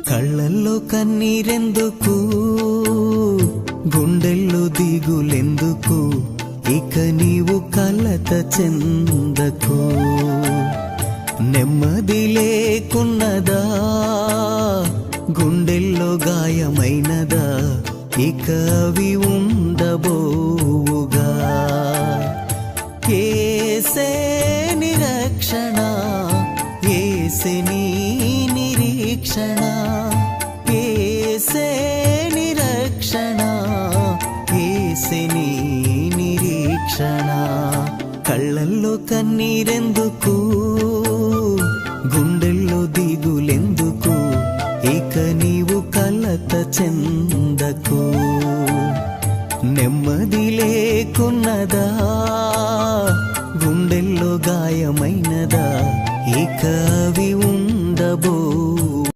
కళ్ళల్లో కన్నీరెందుకు, గుండెల్లో దిగులెందుకు, ఇక నీవు కలత చెందకు. నెమ్మది లేకున్నదా, గుండెల్లో గాయమైనదా, ఇక అవి ఉండబోవుగా. యేసే నిరక్షణ, యేసే నీ నిరీక్షణ, యేసే నిరక్షణ, యేసే నీ నిరీక్షణ. కళ్ళల్లో కన్నీరెందుకు, గుండెల్లో దిగులెందుకు, ఇక నీవు కలత చెందకు. నెమ్మది లేకున్నదా, గుండెల్లో గాయమైనదా, ఇక అవి